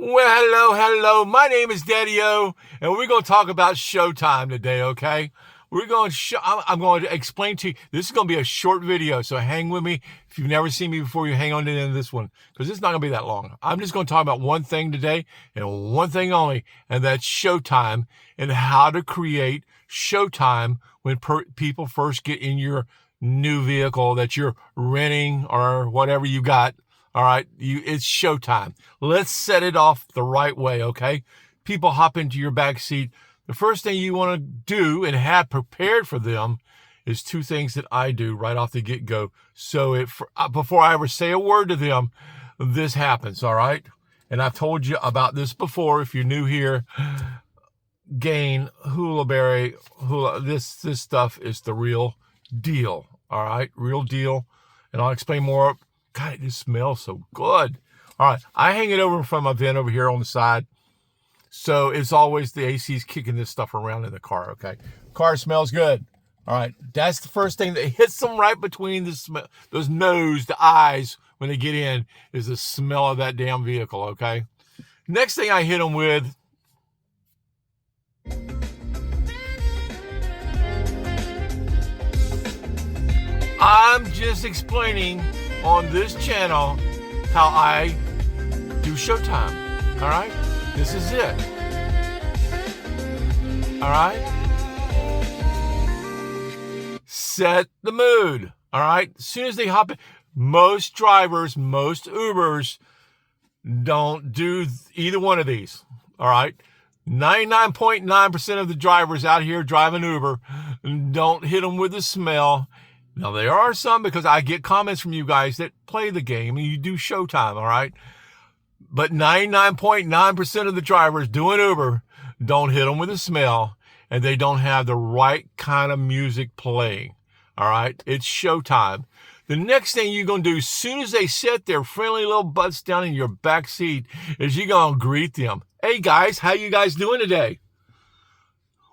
Well, hello. My name is Daddy-O, and we're going to talk about Showtime today, okay? I'm going to explain to you. This is going to be a short video, so hang with me. If you've never seen me before, you hang on to the end of this one, because it's not going to be that long. I'm just going to talk about one thing today, and one thing only, and that's Showtime, and how to create Showtime when people first get in your new vehicle that you're renting or whatever you got. All right, it's Showtime. Let's set it off the right way, okay? People hop into your back seat. The first thing you want to do and have prepared for them is two things that I do right off the get-go. So before I ever say a word to them, this happens, all right? And I've told you about this before. If you're new here, Gain, this stuff is the real deal, all right? Real deal. And I'll explain more. God, it just smells so good. All right, I hang it over from my vent over here on the side. So it's always the AC's kicking this stuff around in the car, okay? Car smells good. All right, that's the first thing that hits them right between those nose, the eyes, when they get in, is the smell of that damn vehicle, okay? Next thing I hit them with, I'm just explaining on this channel how I do Showtime. All right? This is it. All right? Set the mood. All right? As soon as they hop in, most drivers, most Ubers don't do either one of these. All right? 99.9% of the drivers out here driving Uber don't hit them with the smell. Now, there are some, because I get comments from you guys that play the game and you do Showtime, all right? But 99.9% of the drivers doing Uber don't hit them with a smell, and they don't have the right kind of music playing, all right? It's Showtime. The next thing you're going to do, as soon as they sit their friendly little butts down in your back seat, is you're going to greet them. Hey, guys, how you guys doing today?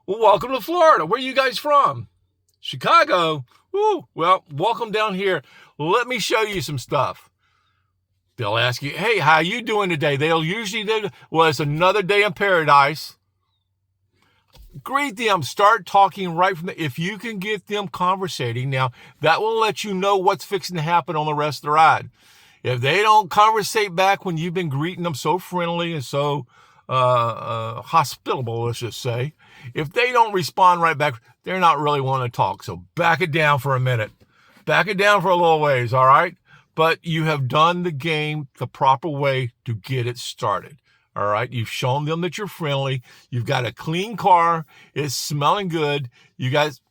Well, welcome to Florida. Where are you guys from? Chicago. Ooh, well, welcome down here. Let me show you some stuff. They'll ask you, hey, how you doing today? They'll usually do, well, it's another day in paradise. Greet them. Start talking right from if you can get them conversating. Now, that will let you know what's fixing to happen on the rest of the ride. If they don't conversate back when you've been greeting them so friendly and so hospitable, let's just say, if they don't respond right back, they're not really wanting to talk. So back it down for a minute. Back it down for a little ways, all right? But you have done the game the proper way to get it started, all right? You've shown them that you're friendly. You've got a clean car. It's smelling good. You guys...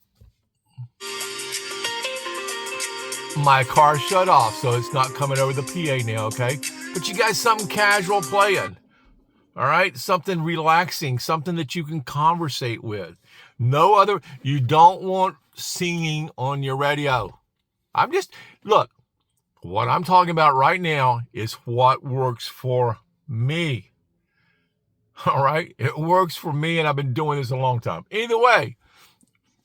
My car shut off, so it's not coming over the PA now, okay? But you got something casual playing. All right, something relaxing, something that you can conversate with. You don't want singing on your radio. Look, what I'm talking about right now is what works for me. All right, it works for me, and I've been doing this a long time. Either way,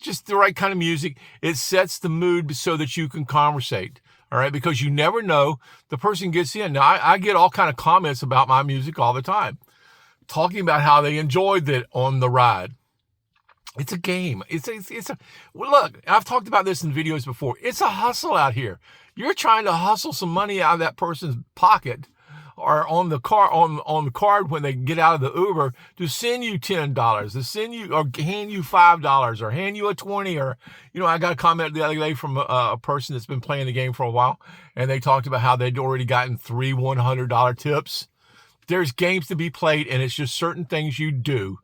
just the right kind of music. It sets the mood so that you can conversate. All right, because you never know, the person gets in. Now, I get all kind of comments about my music all the time, talking about how they enjoyed it on the ride. It's a game. Look, I've talked about this in videos before. It's a hustle out here. You're trying to hustle some money out of that person's pocket or on the card when they get out of the Uber to send you $10, to send you or hand you $5 or hand you a 20, or, I got a comment the other day from a person that's been playing the game for a while, and they talked about how they'd already gotten 3 $100 tips. There's games to be played, and it's just certain things you do.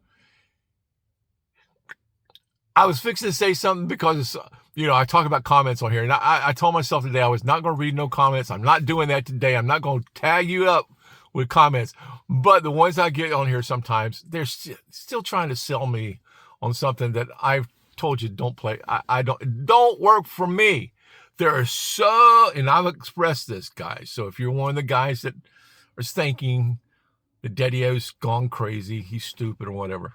I was fixing to say something because, I talk about comments on here, and I told myself today I was not going to read no comments. I'm not doing that today. I'm not going to tag you up with comments. But the ones I get on here sometimes, they're still trying to sell me on something that I've told you don't play. Don't work for me. And I've expressed this, guys. So if you're one of the guys that are thinking the Daddy-O's gone crazy, he's stupid or whatever,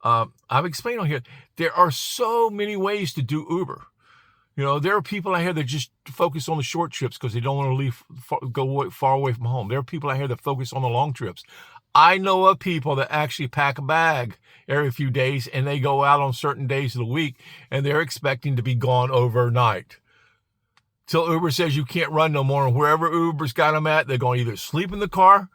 I've explained on here, there are so many ways to do Uber. There are people out here that just focus on the short trips because they don't want to go far away from home. There are people out here that focus on the long trips. I know of people that actually pack a bag every few days, and they go out on certain days of the week, and they're expecting to be gone overnight. Till Uber says you can't run no more, and wherever Uber's got them at, they're going to either sleep in the car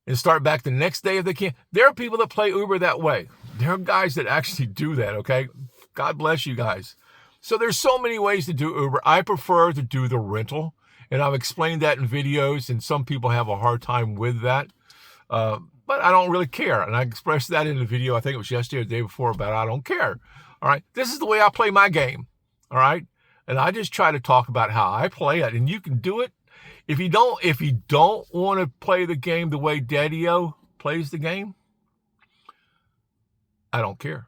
and start back the next day if they can. There are people that play Uber that way. There are guys that actually do that, okay? God bless you guys. So there's so many ways to do Uber. I prefer to do the rental, and I've explained that in videos, and some people have a hard time with that. But I don't really care. And I expressed that in the video, I think it was yesterday or the day before, about I don't care. All right. This is the way I play my game. All right. And I just try to talk about how I play it. And you can do it. If you don't want to play the game the way Daddy-O plays the game, I don't care.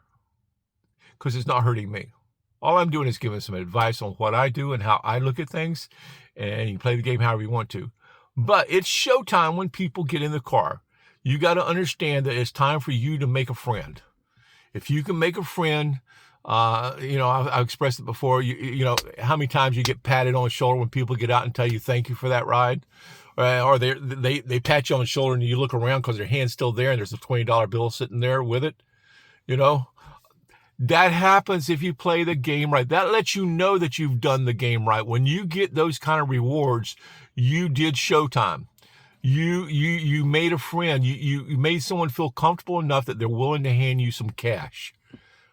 Because it's not hurting me. All I'm doing is giving some advice on what I do and how I look at things. And you play the game however you want to. But it's showtime when people get in the car. You got to understand that it's time for you to make a friend. If you can make a friend, I've expressed it before. You know how many times you get patted on the shoulder when people get out and tell you thank you for that ride, or they pat you on the shoulder and you look around because their hand's still there and there's a $20 bill sitting there with it. You know, that happens if you play the game right. That lets you know that you've done the game right. When you get those kind of rewards, you did showtime. You made a friend. You made someone feel comfortable enough that they're willing to hand you some cash.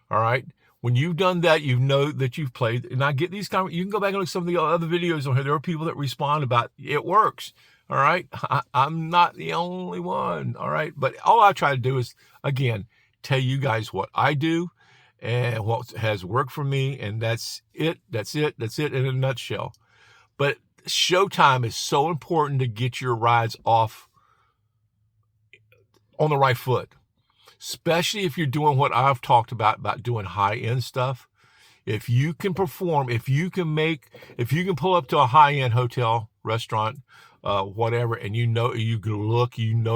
All right. When you've done that, you know that you've played. And I get these you can go back and look at some of the other videos on here. There are people that respond about it works. All right. I'm not the only one. All right. But all I try to do is, again, tell you guys what I do and what has worked for me. And that's it. That's it in a nutshell. But showtime is so important to get your rides off on the right foot, especially if you're doing what I've talked about doing high-end stuff. If you can perform, if you can pull up to a high-end hotel, restaurant, whatever, and you know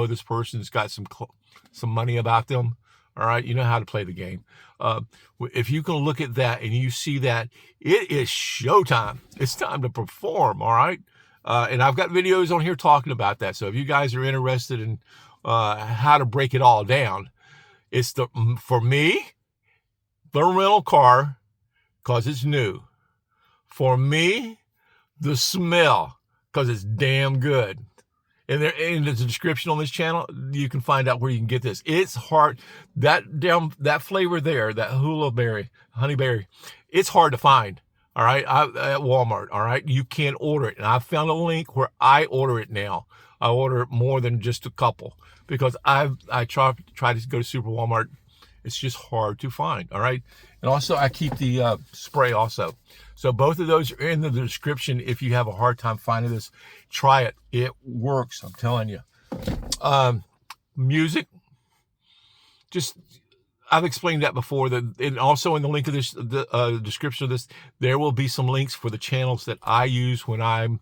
this person's got some money about them. All right, you know how to play the game. If you can look at that and you see that, it is showtime. It's time to perform, all right? And I've got videos on here talking about that. So if you guys are interested in how to break it all down, it's for me, the rental car, because it's new. For me, the smell, because it's damn good. And there in the description on this channel, you can find out where you can get this. It's hard. That flavor there, that honeyberry, it's hard to find. All right, at Walmart. All right, you can't order it, and I found a link where I order it now. I order more than just a couple because I try to go to Super Walmart. It's just hard to find. All right, and also I keep the spray also. So both of those are in the description. If you have a hard time finding this, try it. It works. I'm telling you. Music. I've explained that before. And also in the link of this, the description of this, there will be some links for the channels that I use when I'm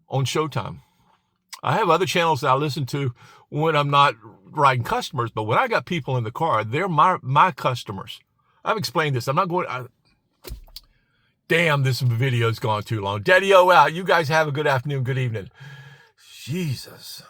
on Showtime. I have other channels that I listen to when I'm not riding customers, but when I got people in the car, they're my customers. I've explained this. I'm not going. Damn, this video's gone too long. Daddy-O out. You guys have a good afternoon, good evening. Jesus.